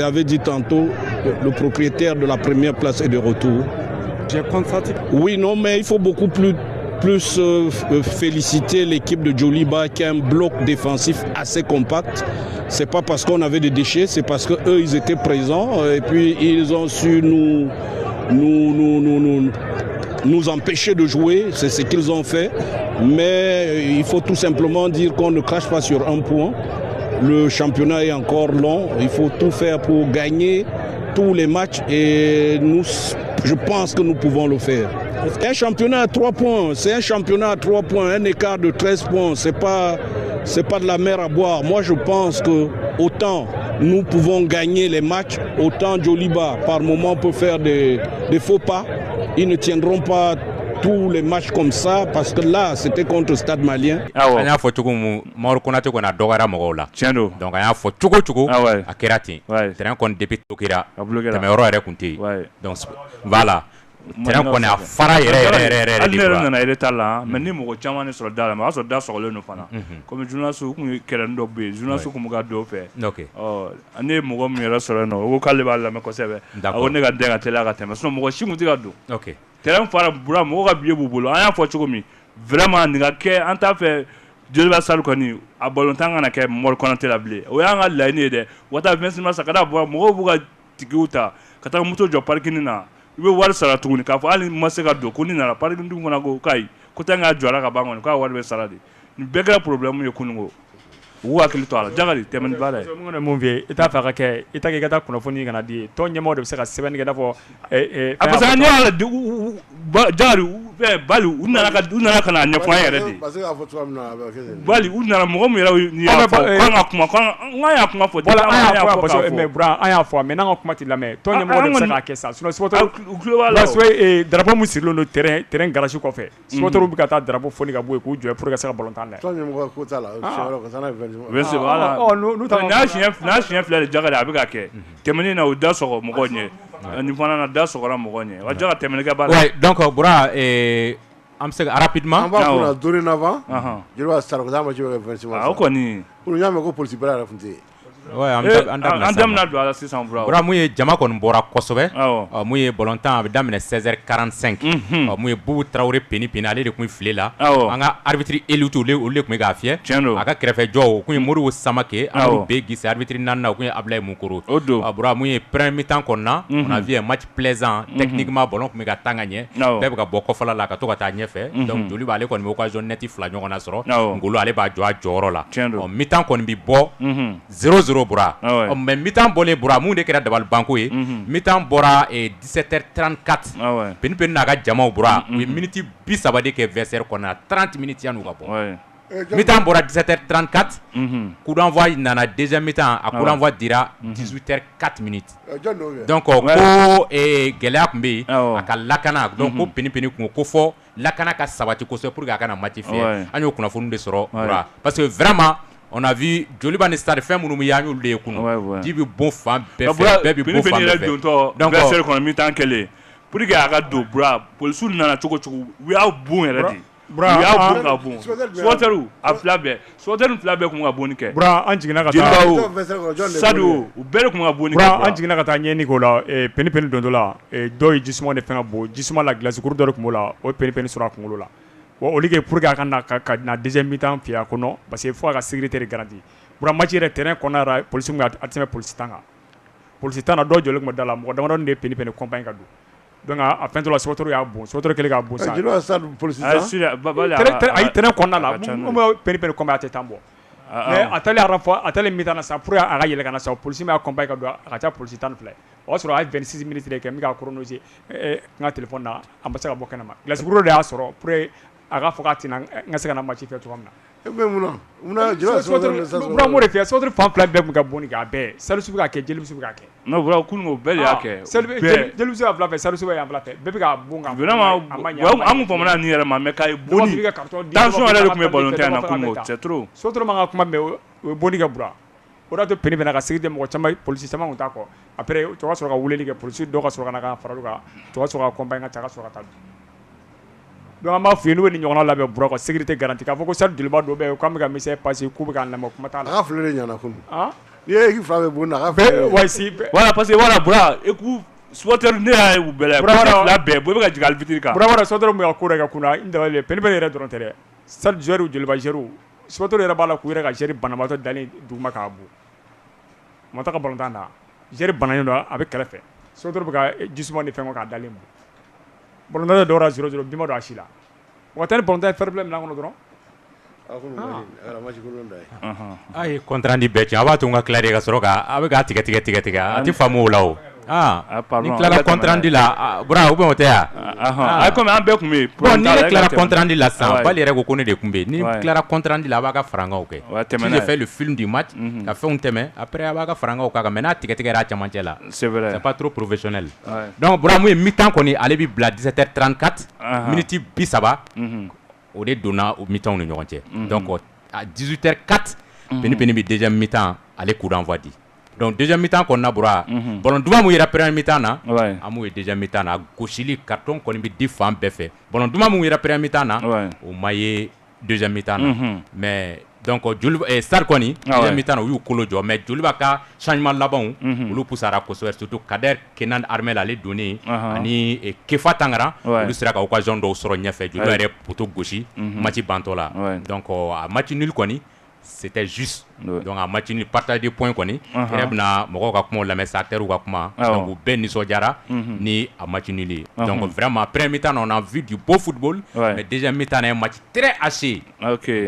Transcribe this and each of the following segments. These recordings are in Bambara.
J'avais dit tantôt, le propriétaire de la première place est de retour. J'ai constaté. Oui, non, mais il faut beaucoup plus féliciter l'équipe de Djoliba qui a un bloc défensif assez compact. C'est pas parce qu'on avait des déchets, c'est parce qu'eux, ils étaient présents et puis ils ont su nous empêcher de jouer. C'est ce qu'ils ont fait. Mais il faut tout simplement dire qu'on ne crache pas sur un point. Le championnat est encore long. Il faut tout faire pour gagner tous les matchs et je pense que nous pouvons le faire. C'est un championnat à 3 points. C'est un championnat à 3 points. Un écart de 13 points. C'est pas de la mer à boire. Moi, je pense que autant nous pouvons gagner les matchs, autant Djoliba, par moment, peut faire des faux pas. Ils ne tiendront pas tous les matchs comme ça parce que là c'était contre Stade Malien. On a fait tout Mauro Konaté qu'on a dogara mogola. Tiendo. Donc on a fait tout à Kerati. Terrain qu'on dépite Tokira. Mais euro est compté. Donc voilà. Terrain qu'on a fara yere. Alnera na ireta la mais ni mogo chama ni sur dala ma so da so le no fana. Comme journaliste ku kerando be journaliste ku muga do fe. OK. Ane mogo mi ra so no wo kale ba la me ko sebe. O ne ga denga tela ga tema so mogo shimu diga do. OK. Terrain fara bura mo ga biye bubolo anya fo chokomi vraiment nga ke anta fe Djoliba salu koni a bolontanga na ke Mauro Konaté la blé o yanga la ni de wata 20 mars kada bo mo buga tikiuta kata muto jo parking na ibe wari sara tuguni ka fo ali maseka do koni na parking ndu ngona go kai ko tanga jwara ka bangon ka wari be sara de ni bega problème ye kunungo wa akili to ala jagari temen bala so mo mo vie ita fa ka ke ita ke gata kuno foni ngana di to nyemo de se ka seben ngana fo abasa ni ala jagari bali unana kana nyafo yere de parce que a foto amna bali unana mo mo yera ni ya fo kwanga kuma ngaya kuma fo wala aya fo parce que mais bra aya fo mais nanga kuma ti la mais to nyemo de se ka ke sa so soto parce que drapeau mu sur le terrain garage ko fe soto rubi ka ta drapeau foni ka boy ko jo pour que ça ballontan la to nyemo ko ta la ko sana Merci voilà. Nous na chien fleur de jagara abika ke. Temeni na uda soko mogonye. Ni fana na da soko ra mogonye. Wa jaga temeni ka bala. Ouais, donc bra am se rapidement. On va pour dorénavant. Je dois start ko dama jibe 26 mois. Ah ko ni. Pour nyame ko police bala rafunte. Ouais, andam na do ala 600 bra. Bra mu ye jama kon bora kosobe. Mu ye bolontan be damine 16h45. Mu ye Boubou Traoré peni ale de kun file la. Anga arbitre Eliuto le kun ga fie. Aka krefe jo kun Modibo Samake anu be gisi arbitre nanna kun Ablaye Mukoro. Bra mu ye premier mi-temps konna. On a vu un match plaisant techniquement ballon kun ga tanganye. Be ka boko fala la ka to ka ta nyefe. Donc Djoliba ale kon me occasion neti fla nyona soro. Ngolo ale ba jo a joro la. Mi-temps kon bi bo 0-0 bura mais mi-temps bolé bura mun de kera dabal banko ye mi-temps bora 17h34 pen na ga jamaw bura minute bi sabade ke verser kona 30 minutes yanu ga bo mi-temps bora 17h34 coup d'envoi nana deuxième mi-temps a coup d'envoi dira 18h04 minutes donc ko gelea kumbe aka lakana donc ko peni ko fo lakana ka sabati ko so pour ga kana match fait anyo kuna fonu de soro bura parce que vraiment on a vu Djoliba ne stade fin munu yanyu le kunu dibi bon fan be bon fan donc verser qu'on mi tant kele pour que aga do bra police na choko we are bon already bra we are bon soteru soteru flabe ko nga boni ke bra anjigina ka ta sadu u bere ko nga boni ke bra anjigina ka ta nyeni ko la peni dondola doy jismo ne fenga bo jismo la glace cour d'or ko la o peni sura ko la o ligue pour ga na deuxième mi-temps fia kono parce que faut ga sécurité garantie bura match re terrain konara police mu atime police tanga do jole mo dala mo dama don de peni compagnie ka do donc a fin de la sotoru ya bon sotoru kele ga bon ça je dois stade police ay terrain konala mo peni combat tambo mais atale mi-temps na ça pour aga yele kana ça police mu compagnie ka do aga ta police tan fly o soro ay 26 minutes de ke mi ga chronologie nga téléphone na ambassadeur bokana ma glace gros de a soro pour aga fokati na ngase kana match fait to amna be muna jira bra mo refia sotre fan plan be ga boni ga be salu subi ga ke jeli subi ga ke no bra kungo be ya ke jeli subi ga salu subi ya bla fe be ga bunga vraiment amu pomana ni era ma me kai boni tension ala le kuma volontaire na kungo c'est trop sotre ma kuma me boni ga bra ora to peni bena ga sigide mo chamba police chamba unta ko après to wa soro ga wuleli ke police do ga soro ga faralu ga to wa soro ga compagnie ga soro ga ta donc ma fi ni ñogona la be bro ko sécurité garantie ka foko sal Djoliba do be ko am ga mise passé ku be kan la mo kuma ta la fleur ñana kun Voilà, parce que voilà, bra, écoute, supporter ne y'a ye u bɛɛ la fila bɛɛ bɔ i bɛ ka jigin alifitiri kan. Bura supporter mun ka ko yɛrɛ ka kunna n dabali Penipeni yɛrɛ dɔrɔn tɛ dɛ stade joueur joliba joueur supporter yɛrɛ b'a la k'u yɛrɛ ka joueur banabaatɔ dalen duguma k'a bu u ma taga ballon-tan na joueur banalen don a bɛ kɛrɛfɛ supporter bɛ ka jisuma ni fɛn k'a dalen bu ballon-tan dɔwɔra 0-0 bin ma don a si la o ka taa ni ballon-tan fair play minɛn kɔnɔ dɔrɔn. A ye contrat di bɛɛ tiɲɛ a b'a to n ka tila de ka sɔrɔ a bɛ k'a tigɛ a tɛ faamu o la o. Ni tilara contrat di la bura ou bien o tɛ yan. Comme an bɛɛ tun bɛ yen. Bon ni ne tilara contrat di la sisan Bali yɛrɛ ko ne de tun bɛ yen ni tilara contrat di la a b'a ka farangaw kɛ. Si je fais le film du match ka fɛnw tɛmɛ après a b'a ka farangaw k'a kan mais n'a tigɛra a cɛmancɛ la. C'est pas trop professionnel. Donc bura mun ye mi-temps kɔni ale bɛ bila 17h34 minutes 30 o de donna o mi-temps ni ɲɔgɔn cɛ. Donc à 18h04 Penipeni bɛ deuxième mi-temps ale coup d'envoi di. Donc deuxième mi-temps kɔnɔna bura ballon duman mun yera première mi-temps na an m'o ye deuxième mi-temps na gosili carton kɔni bɛ di fan bɛɛ fɛ ballon duman mun yera première mi-temps na o ma ye deuxième mi-temps na mais donc Stade kɔni deuxième mi-temps na u y'u kolo jɔ mais Joliba ka changement labanw olu pusara kosɛbɛ surtout Kader Kenan Armel ale donnen ani Kefa Tangara olu sera ka occasion dɔw sɔrɔ ɲɛfɛ Joliba yɛrɛ poto gosi match bantɔ la donc a match nul kɔni c'était juste donc a match nul partage de points kɔni yɛrɛ bɛna mɔgɔw ka kumaw lamɛn sa acteurs ka kuma donc u bɛɛ nisɔndiyara ni a match nul ye donc vraiment première mi-temps on a vu du beau football mais deuxième mi-temps un match très haché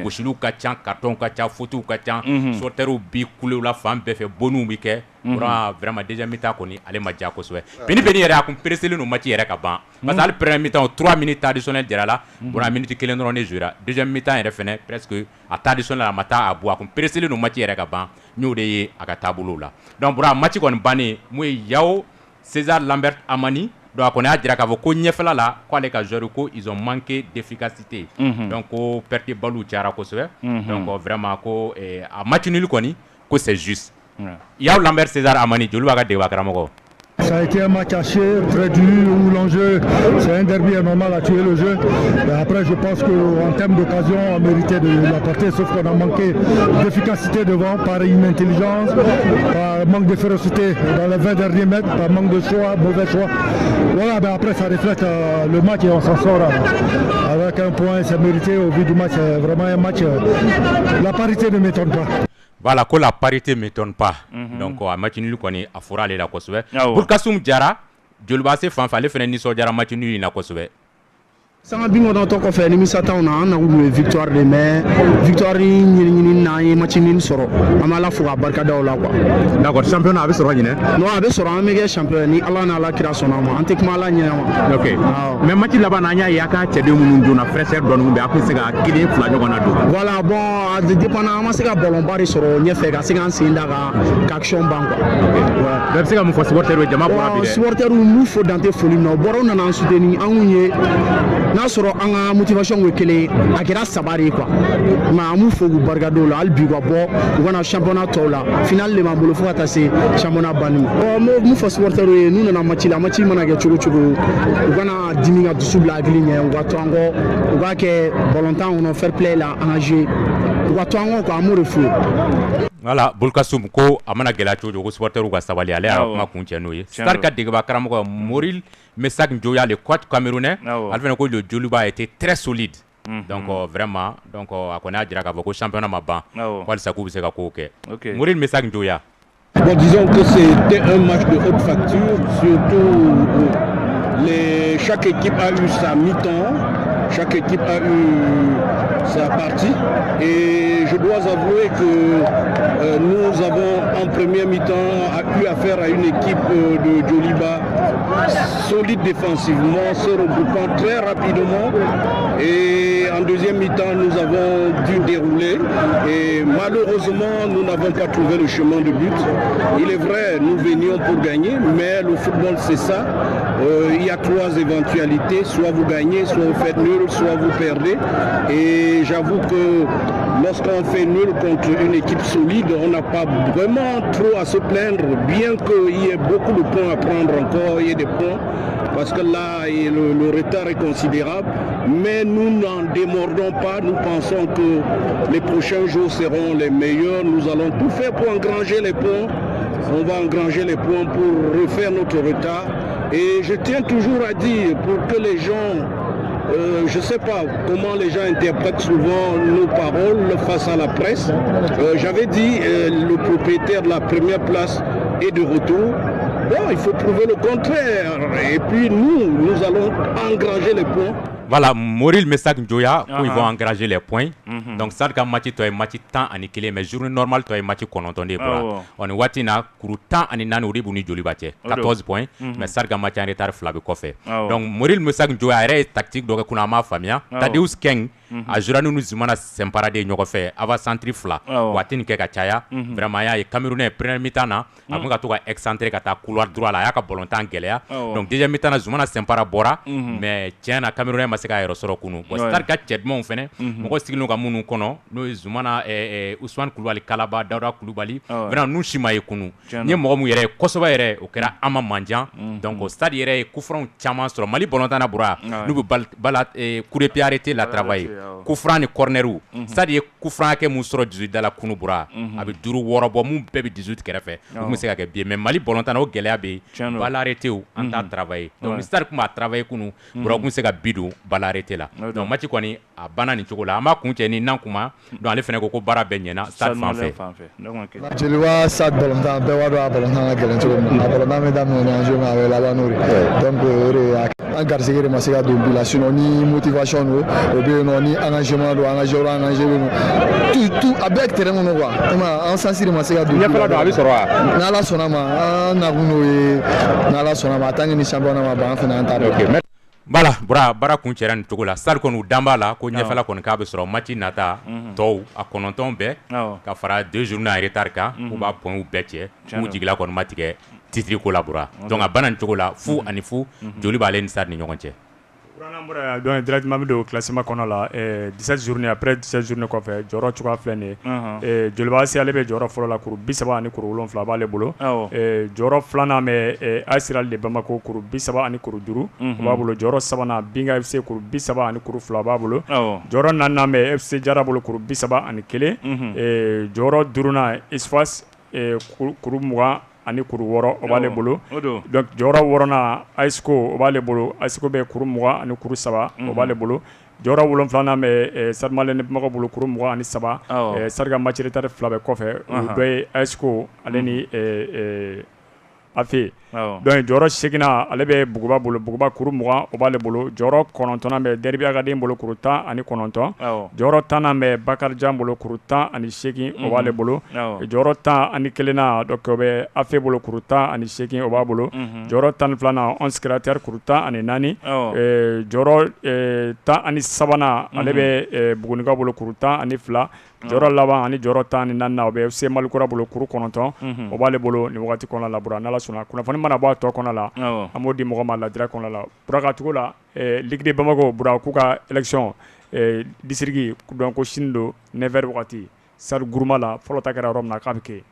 gosiliw ka ca carton ka ca fautes ka ca sorteurs bi kulew la fan bɛɛ fɛ bonniw bi kɛ vraiment deuxième mi-temps kɔni ale ma diya kosɛbɛ Penipeni yɛrɛ a kun pressé no match yɛrɛ ka ban parce que ale première mi-temps 3 minutes additionnel dira la minute kelen dɔrɔn de jouera deuxième mi-temps yɛrɛ fɛnɛ presque a temps additionnel a ma taa a bɔ a kun pressé no match yɛrɛ ka ban n'o de ye a ka taabolo la donc match kɔni bannen mun ye Yao César Lambert Amani donc a kɔni y'a jira k'a fɔ ko ɲɛfɛla la k'ale ka joueur ko ils ont manqué d'efficacité donc ko perte ballon cayara kosɛbɛ donc vraiment ko a match nul kɔni ko c'est juste Yao Lambert César Amani joli b'a ka débat karamɔgɔ. Ça a été un match haché, très dur, où l'enjeu, c'est un derby normal à tuer le jeu. Mais après, je pense qu'en termes d'occasion, on méritait de l'apporter, sauf qu'on a manqué d'efficacité devant, par inintelligence, par manque de férocité dans les 20 derniers mètres, par manque de choix, mauvais choix. Voilà, ben après, ça reflète le match et on s'en sort avec un point, c'est mérité au vu du match. C'est vraiment un match, la parité ne m'étonne pas. Voilà, que la parité ne m'étonne pas. Donc, à match nul, a fora aller la Kosovè. Burkassoum Diara, Joliba se fan fallait faire une histoire de match nul na Kosovè. Sanga bingo dans ton coffre ni misata on a victoire de mai victoire ni na match nul soro amala fuga barka da ola quoi d'accord championnat avec soro ñine non avec soro amé champion ni Allah na la kira sona ma antek mala ñina ma OK mais match là bas na nya yaka cede munun jona fraîcheur don be akun sega kili fla ñogona do voilà bon dépendant ma sega ballon bari soro ñefe ga sega sinda ga action bank ouais donc sega mu fo supporter we jama pour abi supporter mu fo dante foli no boro na na soutenir anunye n'a sɔrɔ an ka motivation ye kelen a kɛra sabari quoi mais an b'u fo k'u barikada o la hali bi ka bɔ u kana championnat tɔw la finale de b'an bolo fo ka taa se championnat banni ma bon mun fɔ supporters ye n'u nana match la match mana kɛ cogo cogo u kana dimi ka dusu bila hakili ɲɛ u ka to an kɔ u k'a kɛ ballon-tan kɔnɔ fair play la an ka jouer u ka to an kɔ quoi an b'o de f'u ye. Voilà, Burkassoum ko a mana gɛlɛya cogo cogo ko supporter ka sabali ale y'a kuma kun cɛ n'o ye Star ka degeba karamɔgɔ Moril Mesak Njoya le coach camerounais ale fana ko le Joliba a été très solide donc vraiment donc a kɔni y'a jira k'a fɔ ko championnat ma ban walisa k'u bɛ se ka kow kɛ Moril Mesak Njoya. Bon, disons que c'était un match de haute facture, surtout chaque équipe a eu sa mi-temps, chaque équipe a eu sa partie et je dois avouer que nous avons en première mi-temps eu affaire à une équipe de Joliba solide défensivement, se regroupant très rapidement et en deuxième mi-temps nous avons dû dérouler et malheureusement nous n'avons pas trouvé le chemin de but. Il est vrai, nous venions pour gagner, mais le football c'est ça. Il y a trois éventualités, soit vous gagnez, soit vous faites nul, soit vous perdez. Et j'avoue que lorsqu'on fait nul contre une équipe solide, on n'a pas vraiment trop à se plaindre, bien qu'il y ait beaucoup de points à prendre encore, il y ait des points, parce que là, le retard est considérable. Mais nous n'en démordons pas, nous pensons que les prochains jours seront les meilleurs. Nous allons tout faire pour engranger les points. On va engranger les points pour refaire notre retard. Et je tiens toujours à dire, pour que les gens, je ne sais pas comment les gens interprètent souvent nos paroles face à la presse. J'avais dit, le propriétaire de la première place est de retour. Bon, il faut prouver le contraire. Et puis nous allons engranger les points. Voilà, Moril Messac Njoya, ils vont engranger les points. Donc, ça, quand match, tu as match temps en équilibre, mais journée normale, tu as match qu'on entendait. On est watina, couru temps en inane, ou ribuni jolibate, 14 points, mais ça, quand match en retard, flabé koffé. Donc, Moril Messac Njoya, est tactique, donc, qu'on a ma famille, Tadeus Keng, a juré nous zumana semparade nyogofé, ava centri fla, watin keka chaya, vraiment, ya, et Camerounais, premier mi-temps, a mon gâteau excentré, kata couloir droit, là, yaka volontaire Gelea. Donc, déjà mi-temps, zumana sempara bora, mais tiens, à Camerounais, se ka yɛrɛ sɔrɔ kunu bon star ka cɛdumanw fɛnɛ mɔgɔ sigilen ka minnu kɔnɔ n'o ye Zumana Ousmane Kulubali Kalaba Dawuda Kulubali vraiment n'u si ma ye kunu n ye mɔgɔ mun yɛrɛ kosɛbɛ yɛrɛ o kɛra Ama Mandian donc o stade yɛrɛ ye coup franc caman sɔrɔ Mali ballontan na bura n'u bɛ bala coup de pied arrêté la travail coup franc ni corneru stade ye coup franc kɛ mun sɔrɔ 18 da la kunu bura a bɛ 5 6 bɔ mun bɛɛ bɛ 18 kɛrɛfɛ o kun bɛ se ka kɛ bien mais Mali ballontan na o gɛlɛya bɛ yen bala arrêté an t'a travailler donc ni stade kun b'a travailler kunu bura kun bɛ se ka bi don bala arrêté la donc match kɔni a banna nin cogo la an b'a kun cɛ ni nan kuma donc ale fɛnɛ ko baara bɛɛ ɲɛna stade fan fɛ jeliba stade ballontan bɛɛ b'a dɔn a ballontan ka gɛlɛn cogo min na a ballontan bɛ daminɛ ni enjeu min a bɛ laban n'o de donc o de an garisɛgɛ de ma se ka don bi la sinon ni motivation don o bɛ yen nɔ ni engagement don engagé bɛ yen tout a bɛɛ terrain kɔnɔ quoi an sansi de ma se ka don ɲɛfɛla don a bɛ sɔrɔ wa n'ala sɔnna ma an nakun n'o ye n'ala sɔnna ma tant que ni championnat ma ban an fɛnɛ an t'a dɔn. Bala bara kun cɛra nin cogo la stade kɔni danba la ko ɲɛfɛla kɔni k'a bɛ sɔrɔ match nata tɔw a 9 bɛɛ ka fara 2 journées en retard kan u b'a points bɛɛ cɛ k'u jigila kɔni ma tigɛ titre ko la bura donc a banna nin cogo la fu ani fu joli b'ale ni stade ni ɲɔgɔn cɛ. Donc directement bɛ don classement kɔnɔ la 17 journées après 17 journées kɔfɛ jɔyɔrɔ cogoya filɛ nin ye Joliba AS ale bɛ jɔyɔrɔ fɔlɔ la kuru 30 ani kuru 7 b'ale bolo jɔyɔrɔ filanan bɛ AS Real de Bamako kuru 30 ani kuru 5 o b'a bolo jɔyɔrɔ sabanan Binga FC kuru 30 ani kuru 2 b'a bolo jɔyɔrɔ naaninan bɛ FC Jara bolo kuru 30 ani 1 jɔyɔrɔ duurunan Isfas kuru 20 ani kuru 6 o b'ale bolo donc jɔyɔrɔ 6nan Aisco o b'ale bolo Aisco bɛ kuru 20 ani kuru 3 o b'ale bolo jɔyɔrɔ 7nan bɛ Stade Malien de Bamako bolo kuru 20 ani 3 Stade ka match retard 2 bɛ kɔfɛ o dɔ ye Aisco ale ni Afe donc jɔyɔrɔ 8nan ale bɛ Buguba bolo Buguba kuru 20 o b'ale bolo jɔyɔrɔ 9nan bɛ Derby Agaden bolo kuru 10 ani 9 jɔyɔrɔ 10nan bɛ Bakarijan bolo kuru 10 ani 8 o b'ale bolo jɔyɔrɔ 10 ani 1nan donc o bɛ Afe bolo kuru 10 ani 8 o b'a bolo jɔyɔrɔ 12nan 11 créateurs kuru 10 ani 4 jɔyɔrɔ 10 ani 3nan ale bɛ Bugunikaw bolo kuru 10 ani 2 jɔyɔrɔ laban ani jɔyɔrɔ 10 ani 4nan o bɛ FC Malikura bolo kuru 9 o b'ale bolo nin wagati kɔnɔ la bura n'Ala sɔnna kunnafoni mana bɔ a tɔ kɔnɔ la an b'o di mɔgɔ ma ladira kɔnɔ la Buraka Tugu la Ligue de Bamako Bura k'u ka élection district donc ko sini don 9h wagati Stade Gourma la fɔlɔ ta kɛra yɔrɔ min na k'a bɛ kɛ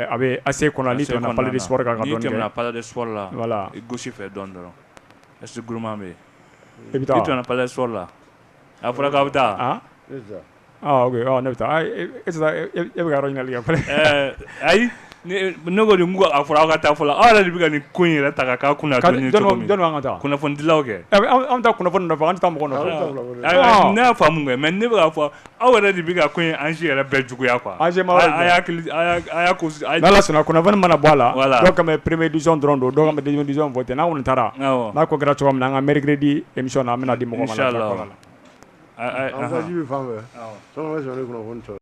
a bɛ ACE kɔnɔ n'i tɛmɛna Palais des Sports kan ka dɔɔni kɛ n'i tɛmɛna Palais des Sports la voilà gauche fɛ dɔɔni dɔrɔn Stade Gourma bɛ yen i bɛ taa n'i tɛmɛna Palais des Sports la a fɔra k'a bɛ taa ok ne bɛ taa e bɛ ka yɔrɔ ɲininkali kɛ fɔlɔ ayi ne ko de mugu a fɔra aw ka taa fɔlɔ aw yɛrɛ de bɛ ka nin ko in yɛrɛ ta k'a kunna dɔɔni cogo min jɔn b'an ka taa kunnafonidilaw kɛ an bɛ taa kunnafoni nɔfɛ an tɛ taa mɔgɔ nɔfɛ ne y'a faamu kɛ mais ne bɛ k'a fɔ aw yɛrɛ de bɛ ka ko in ansi yɛrɛ bɛɛ juguya quoi a y'a ko n'Ala sɔnna kunnafoni mana bɔ a la dɔw kan bɛ premier division dɔrɔn don dɔw kan bɛ deuxième division voté n'an kɔni taara n'a ko kɛra cogoya min na an ka mercredi émission na an bɛna di mɔgɔ ma. Inchallah.